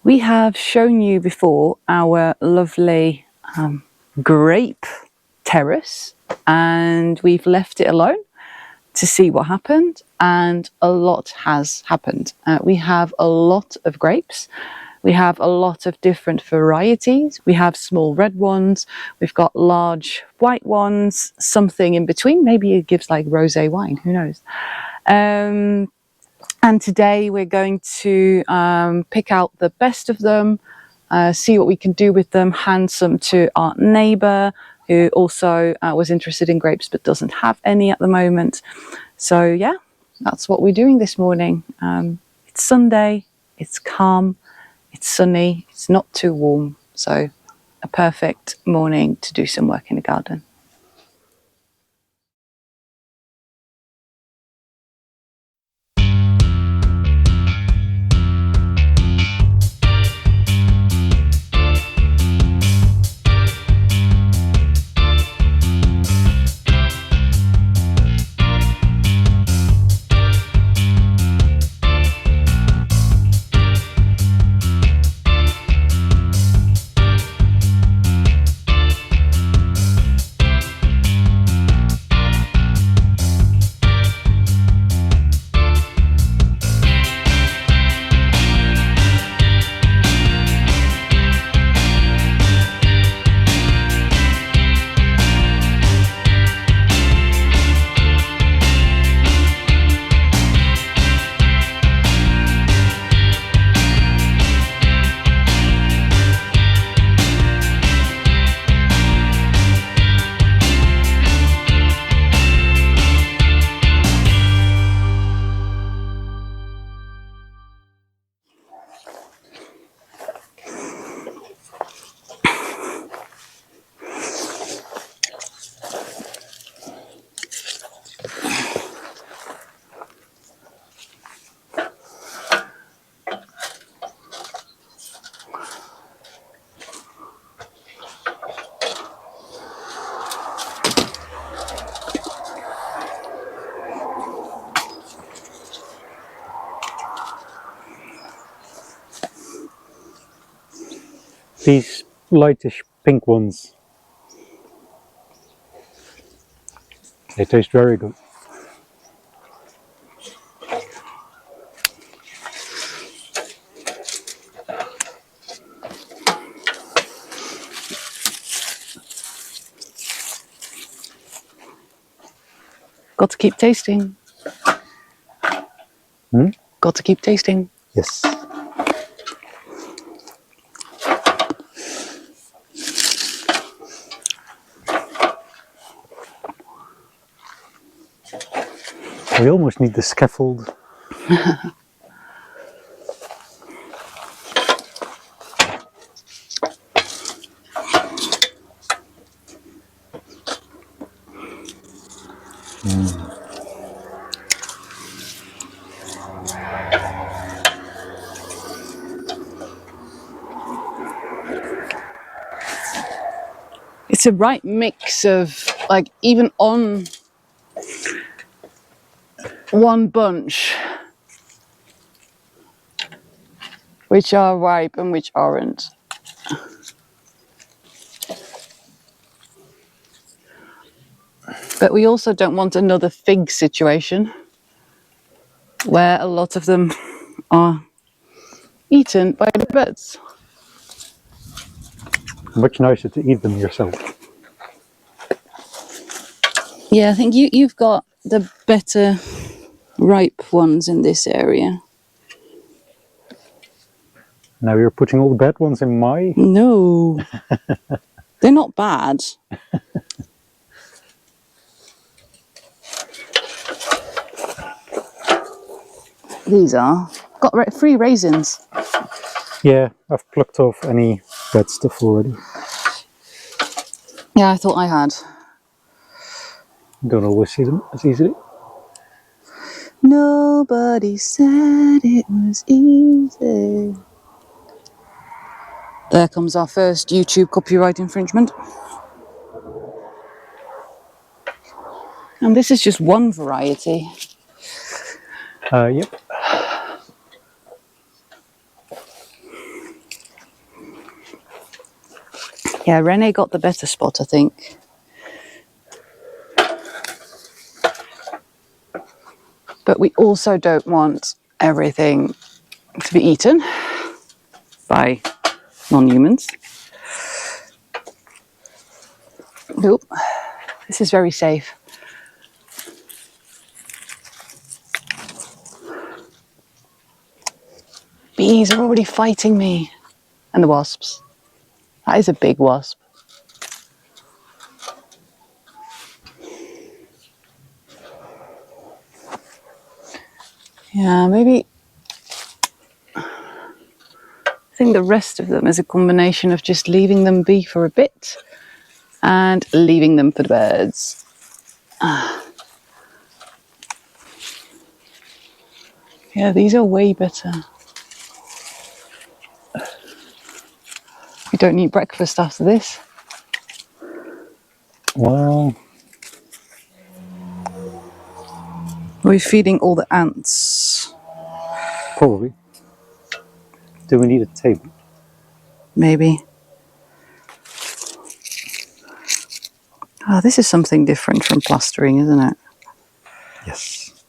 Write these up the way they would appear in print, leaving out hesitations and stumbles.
We have shown you before our lovely grape terrace, and we've left it alone to see what happened, and a lot has happened. We have a lot of grapes. We have a lot of different varieties. We have small red ones, we've got large white ones, something in between. Maybe it gives like rosé wine, who knows. And today we're going to pick out the best of them, see what we can do with them, hand some to our neighbour who also was interested in grapes but doesn't have any at the moment. So yeah, that's what we're doing this morning. It's Sunday, it's calm, it's sunny, it's not too warm, so a perfect morning to do some work in the garden. These lightish pink ones, they taste very good. Got to keep tasting. Got to keep tasting. Yes. We almost need the scaffold. It's a right mix of, like, even on one bunch, which are ripe and which aren't. But we also don't want another fig situation where a lot of them are eaten by the birds. Much nicer to eat them yourself. Yeah, I think you've got the better ripe ones in this area. Now you're putting all the bad ones in my... No, they're not bad. These are. Got free raisins. Yeah, I've plucked off any bad stuff already. Yeah, I thought I had. Don't always see them as easily. Nobody said it was easy. There comes our first YouTube copyright infringement. And this is just one variety. Yep. Yeah, Rene got the better spot, I think. But we also don't want everything to be eaten by non-humans. Nope, this is very safe. Bees are already fighting me. And the wasps. That is a big wasp. Yeah, maybe I think the rest of them is a combination of just leaving them be for a bit and leaving them for the birds. Yeah, these are way better. We don't need breakfast after this. Well, We're feeding all the ants. probably. Do we need a table? Maybe. Oh, this is something different from plastering, isn't it? Yes.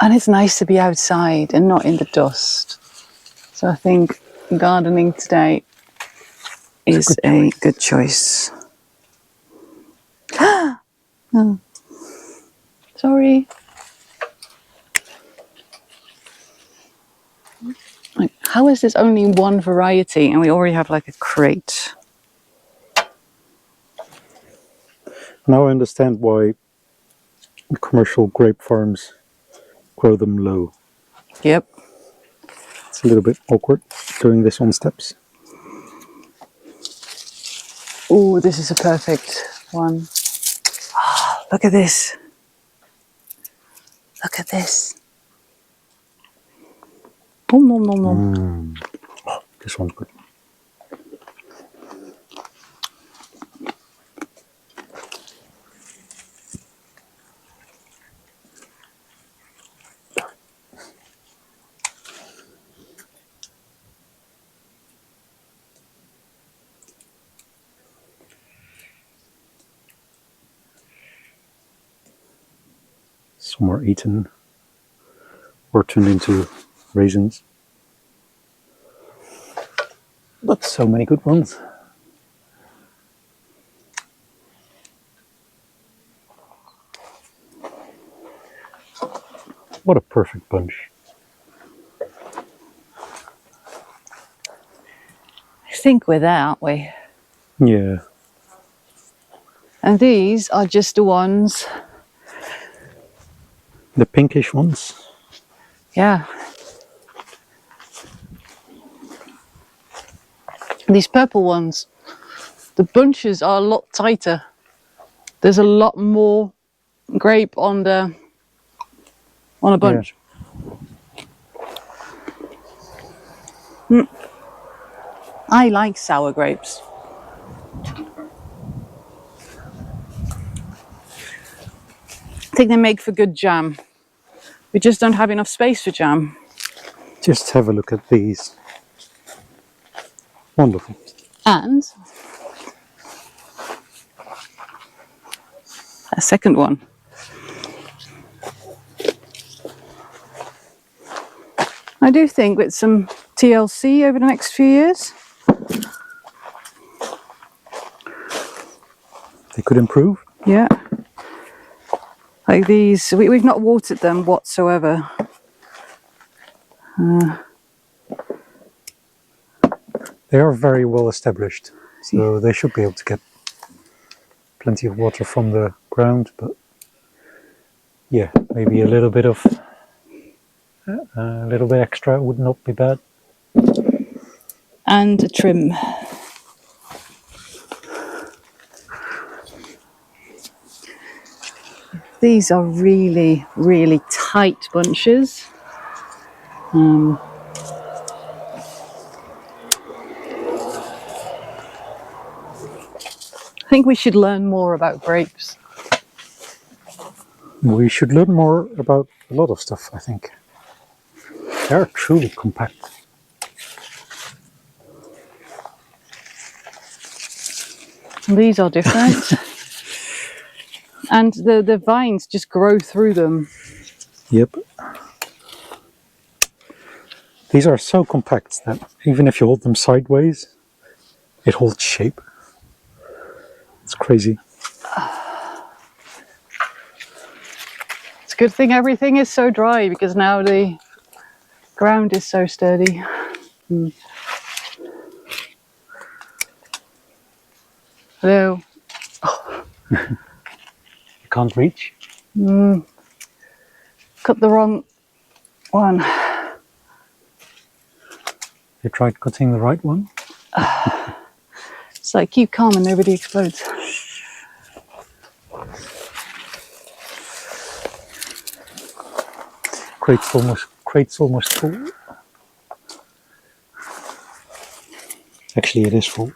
And it's nice to be outside and not in the dust. So I think gardening today is a good choice. Oh. Sorry. Like, how is this only one variety and we already have like a crate? Now I understand why commercial grape farms grow them low. Yep. It's a little bit awkward doing this on steps. Oh, this is a perfect one. Oh, look at this. Look at this. Nom, nom, nom, nom. Oh, this one's good. Some are eaten or turned into raisins. But so many good ones. What a perfect bunch. I think we're there, aren't we? Yeah. And these are just the ones. The pinkish ones. Yeah. These purple ones, the bunches are a lot tighter. There's a lot more grape on a bunch. Yeah. I like sour grapes. I think they make for good jam. We just don't have enough space for jam. Just have a look at these. Wonderful. And a second one. I do think with some TLC over the next few years, They could improve. yeah. Like these, we've not watered them whatsoever. They are very well established, so they should be able to get plenty of water from the ground, but yeah, maybe a little bit extra would not be bad. And a trim. These are really, really tight bunches. I think we should learn more about grapes. We should learn more about a lot of stuff, I think. They are truly compact. These are different. And the vines just grow through them. Yep. These are so compact that even if you hold them sideways, it holds shape. It's crazy. It's a good thing everything is so dry, because now the ground is so sturdy. Hello. You can't reach? Cut the wrong one. You tried cutting the right one? It's like, keep calm and nobody explodes. Crate's almost full. Actually, it is full.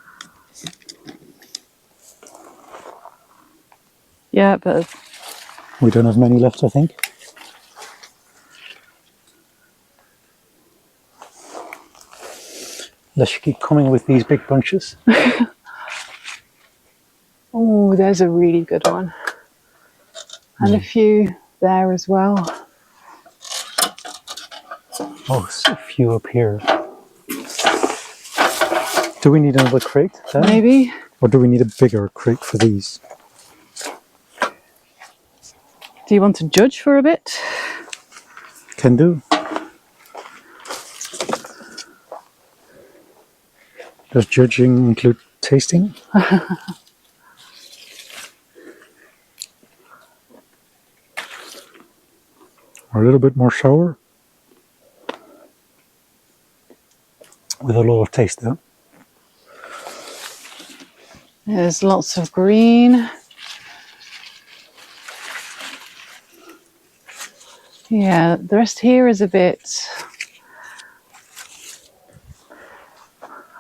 Yeah, but We don't have many left, I think. Unless you keep coming with these big bunches. oh, there's a really good one. And a few there as well. Oh, a few up here. Do we need another crate then? Maybe. Or do we need a bigger crate for these? Do you want to judge for a bit? Can do. Does judging include tasting? Or a little bit more sour? With a lot of taste though. There's lots of green. Yeah, the rest here is a bit...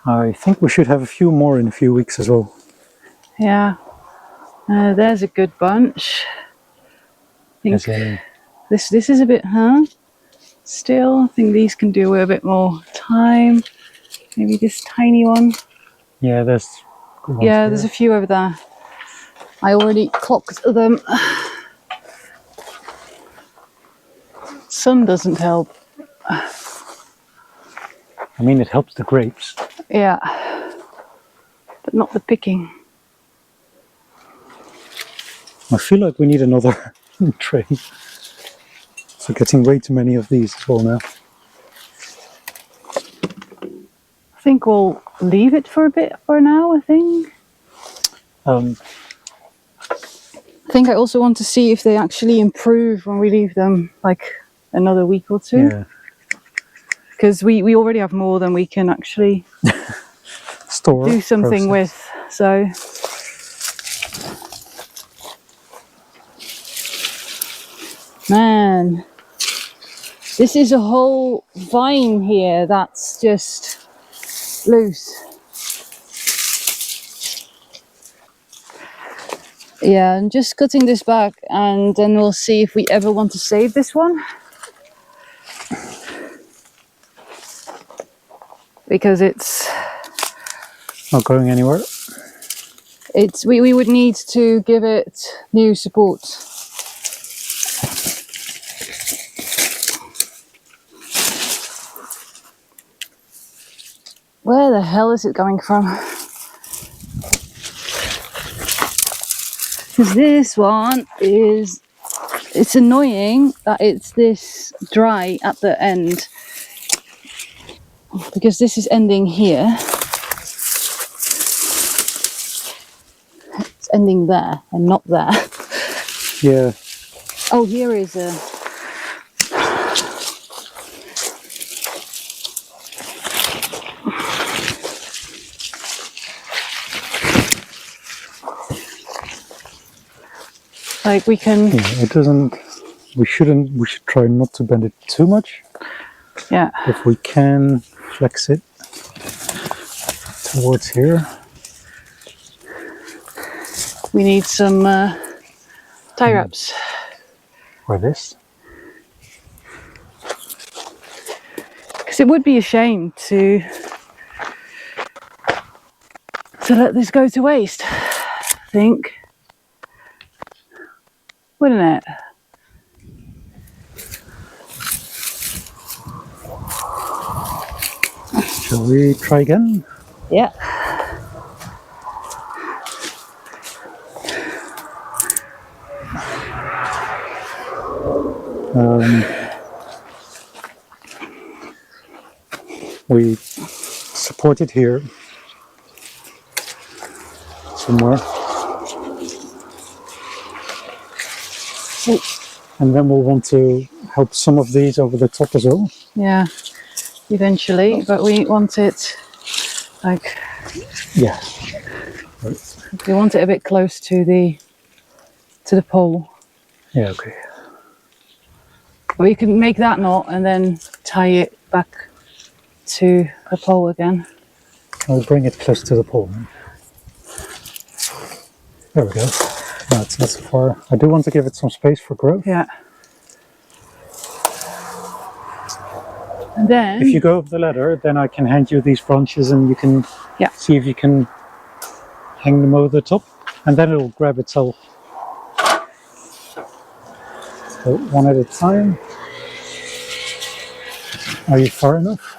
I think we should have a few more in a few weeks as well. Yeah. There's a good bunch. I As think in, this is a bit, still, I think these can do with a bit more time. Maybe this tiny one. yeah, there's good ones Yeah, here. there's a few over there. I already clocked them. Sun doesn't help. I mean, it helps the grapes. Yeah, but not the picking. I feel like we need another tray. So getting way too many of these as well now. I think we'll leave it for a bit for now, I think. I think I also want to see if they actually improve when we leave them like another week or two. Yeah. Because we already have more than we can actually Store. do something process. with. So man, this is a whole vine here that's just loose. Yeah, I'm just cutting this back and then we'll see if we ever want to save this one. Because it's Not going anywhere. we would need to give it new support. Where the hell is it coming from? Because this one is, it's annoying that it's this dry at the end. Because this is ending here. It's ending there and not there. Yeah. Oh, here is a... Like we can... Yeah, it doesn't... We should try not to bend it too much. Yeah. If we can flex it towards here. We need some tie wraps. Or this. Because it would be a shame to let this go to waste. think. Wouldn't it? Shall we try again? Yeah. We support it here somewhere. And then we'll want to help some of these over the top as well. Yeah, eventually, but we want it like, Yeah. we want it a bit close to the pole. Yeah, okay. We can make that knot and then tie it back to the pole again. I'll bring it close to the pole. There we go. No, it's not so far. I do want to give it some space for growth. Yeah. And then If you go up the ladder, then I can hand you these branches and you can see if you can hang them over the top, and then it'll grab itself. So one at a time. Are you far enough?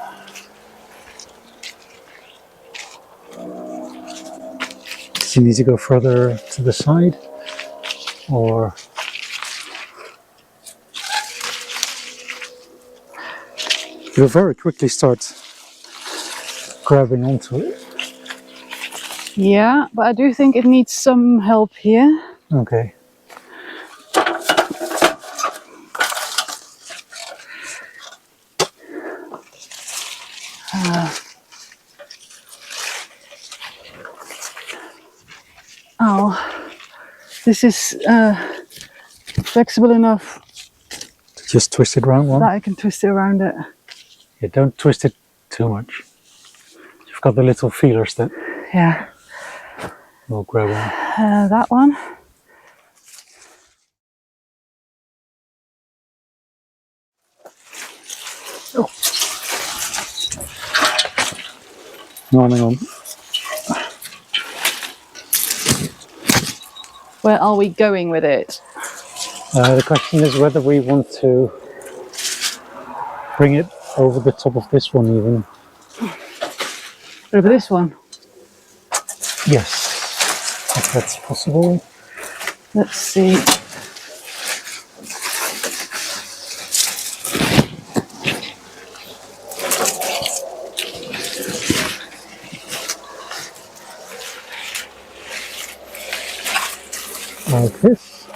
Do you need to go further to the side, or you'll very quickly start grabbing onto it? yeah, but I do think it needs some help here. Okay. Oh, this is flexible enough Just twist it around one. that I can twist it around it. Yeah, don't twist it too much. You've got the little feelers that Yeah, will grab on. that one. Oh. Hang on. Where are we going with it? The question is whether we want to bring it over the top of this one even. Over this one? Yes, if that's possible. Let's see. Like this.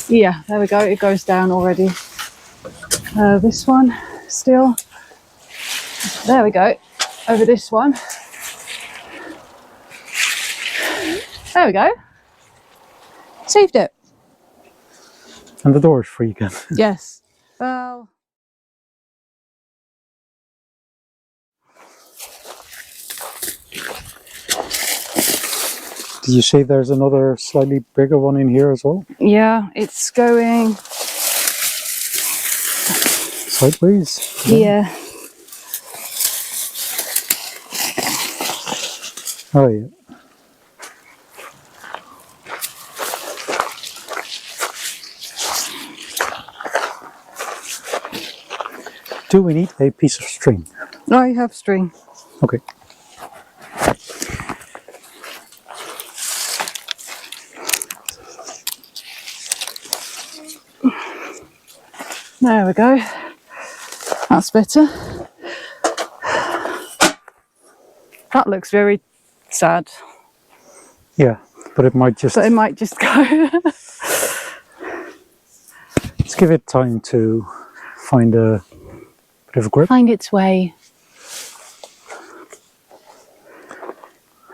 Yeah, there we go. It goes down already. This one still. There we go. Over this one. There we go. Saved it. And the door is free again. Yes. Well. Did you say there's another slightly bigger one in here as well? Yeah, it's going Sideways? here. Oh yeah. Do we need a piece of string? I have string. Okay. There we go. That's better. That looks very sad. Yeah, but it might just... But it might just go. Let's give it time to find a bit of a grip. Find its way.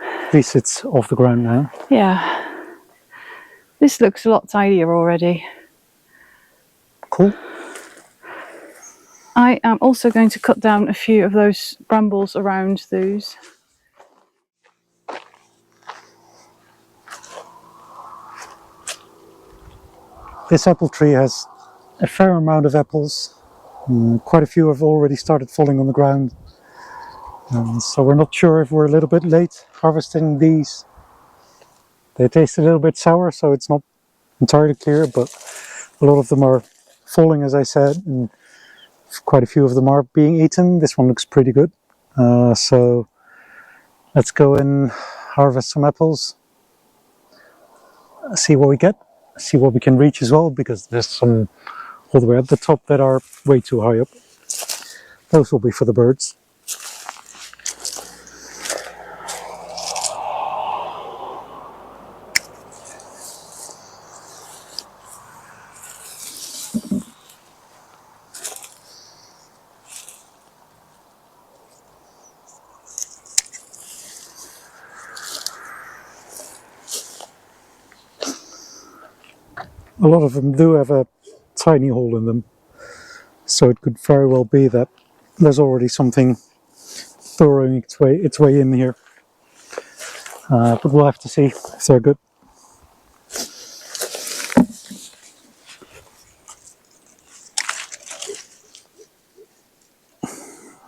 At least it's off the ground now. Yeah. This looks a lot tidier already. Cool. I am also going to cut down a few of those brambles around those. This apple tree has a fair amount of apples. Quite a few have already started falling on the ground. So we're not sure if we're a little bit late harvesting these. They taste a little bit sour, so it's not entirely clear, but a lot of them are falling, as I said, and quite a few of them are being eaten. This one looks pretty good. So let's go and harvest some apples, see what we get, see what we can reach as well, because there's some all the way at the top that are way too high up. Those will be for the birds. A lot of them do have a tiny hole in them, so it could very well be that there's already something burrowing its way in here. But we'll have to see if they're good.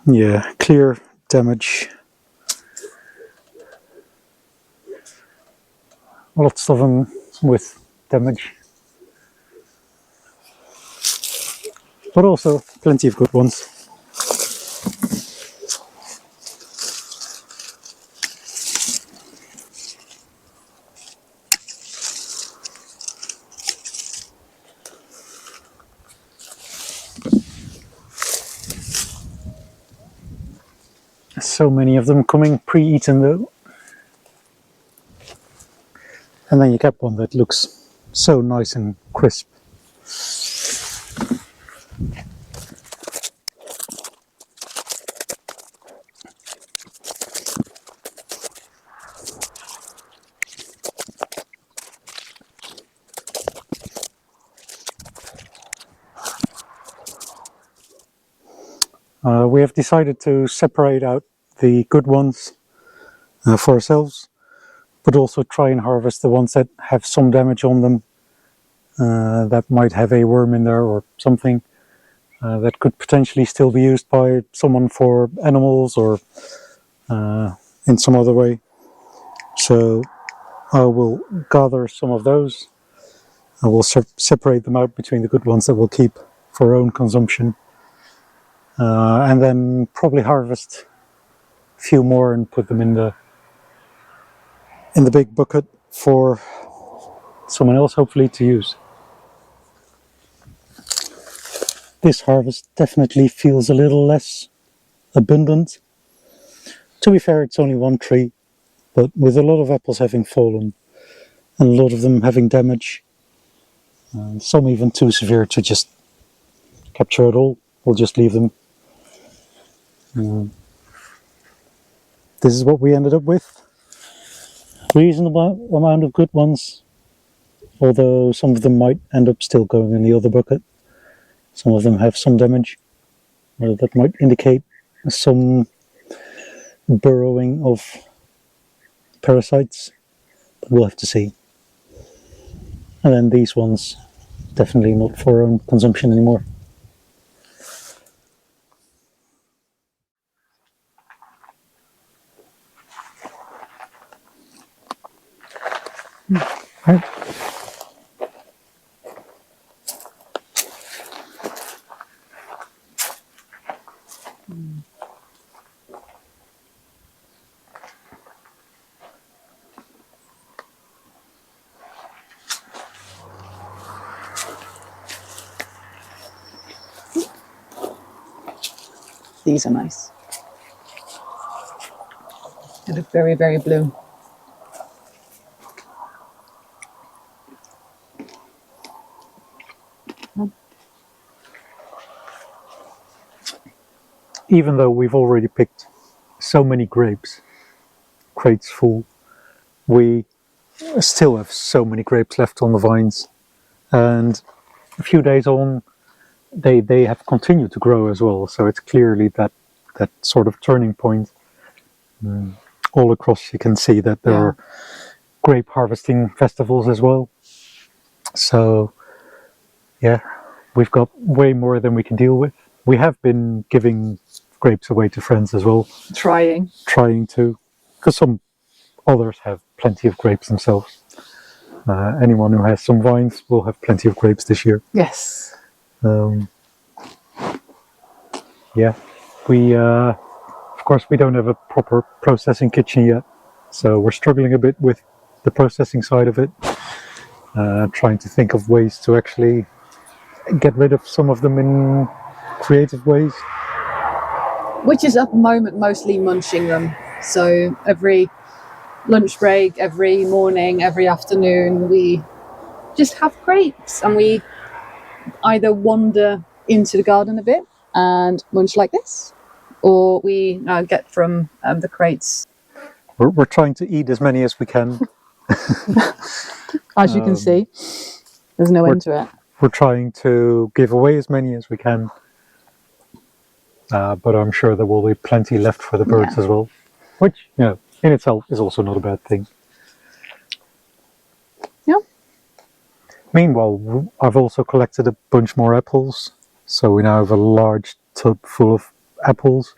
Yeah, clear damage. Lots of them with damage. But also plenty of good ones. So many of them coming pre-eaten though. And then you get one that looks so nice and crisp. We have decided to separate out the good ones for ourselves, but also try and harvest the ones that have some damage on them, that might have a worm in there or something, that could potentially still be used by someone for animals or in some other way. So I will gather some of those. I will separate them out between the good ones that we'll keep for our own consumption. And then probably harvest a few more and put them in the big bucket for someone else hopefully to use. This harvest definitely feels a little less abundant. To be fair, it's only one tree, but with a lot of apples having fallen and a lot of them having damage, some even too severe to just capture at all, we'll just leave them. This is what we ended up with. Reasonable amount of good ones, although some of them might end up still going in the other bucket. Some of them have some damage, or that might indicate some burrowing of parasites, but we'll have to see. And then these ones, definitely not for our own consumption anymore. Right. These are nice. They look very, very blue. Even though we've already picked so many grapes, crates full, we still have so many grapes left on the vines. And a few days on, they have continued to grow as well. So it's clearly that sort of turning point. All across you can see that there are grape harvesting festivals as well. So yeah, we've got way more than we can deal with. We have been giving grapes away to friends as well. Trying to, because some others have plenty of grapes themselves. Anyone who has some vines will have plenty of grapes this year. Yes. Yeah, we of course we don't have a proper processing kitchen yet, so we're struggling a bit with the processing side of it. Trying to think of ways to actually get rid of some of them in creative ways. Which is at the moment mostly munching them. So every lunch break, every morning, every afternoon, we just have grapes, and we either wander into the garden a bit and munch like this, or we get from the crates. We're trying to eat as many as we can. As you can see, there's no end to it. We're trying to give away as many as we can, but I'm sure there will be plenty left for the birds as well, which, you know, in itself is also not a bad thing. Yeah. Meanwhile, I've also collected a bunch more apples, so we now have a large tub full of apples,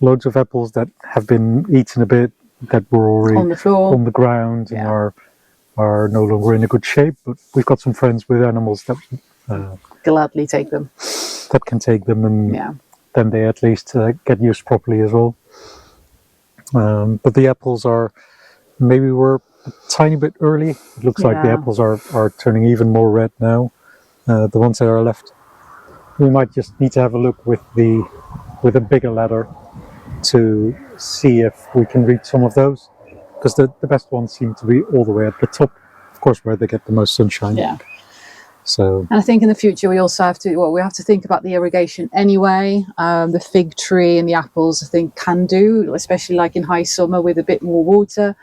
loads of apples that have been eaten a bit, that were already on the floor, on the ground, and are no longer in a good shape. But we've got some friends with animals that gladly take them. That can take them, and then they at least get used properly as well. But the apples maybe we're a tiny bit early. It looks like the apples are turning even more red now. The ones that are left, we might just need to have a look with a bigger ladder to see if we can reach some of those, because the best ones seem to be all the way at the top, of course, where they get the most sunshine. Yeah. So, and I think in the future we also have to think about the irrigation anyway. The fig tree and the apples, I think, can do, especially like in high summer with a bit more water.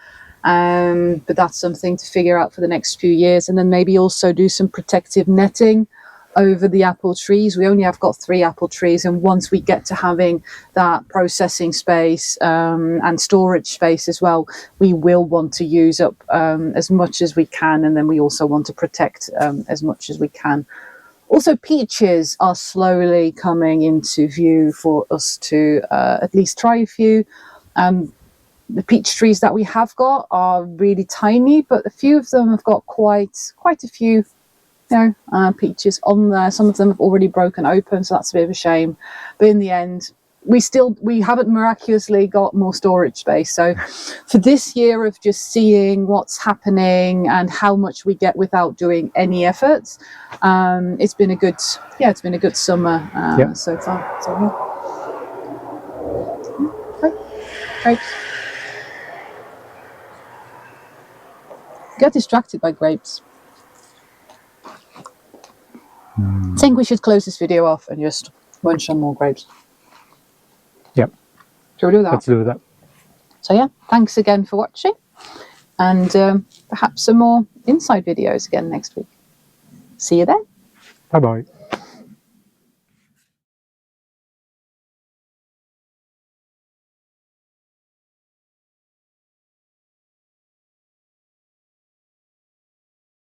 But that's something to figure out for the next few years, and then maybe also do some protective netting over the apple trees. We only have got 3 apple trees, and once we get to having that processing space and storage space as well, we will want to use up as much as we can, and then we also want to protect as much as we can. Also, peaches are slowly coming into view for us to at least try a few. The peach trees that we have got are really tiny, but a few of them have got quite a few peaches on there. Some of them have already broken open, so that's a bit of a shame. But in the end, we haven't miraculously got more storage space. So for this year of just seeing what's happening and how much we get without doing any efforts, it's been a good summer so far. So grapes. Get distracted by grapes. I think we should close this video off and just munch on more grapes. Yep. Shall we do that? Let's do that. So yeah, thanks again for watching, and perhaps some more inside videos again next week. See you then. Bye-bye.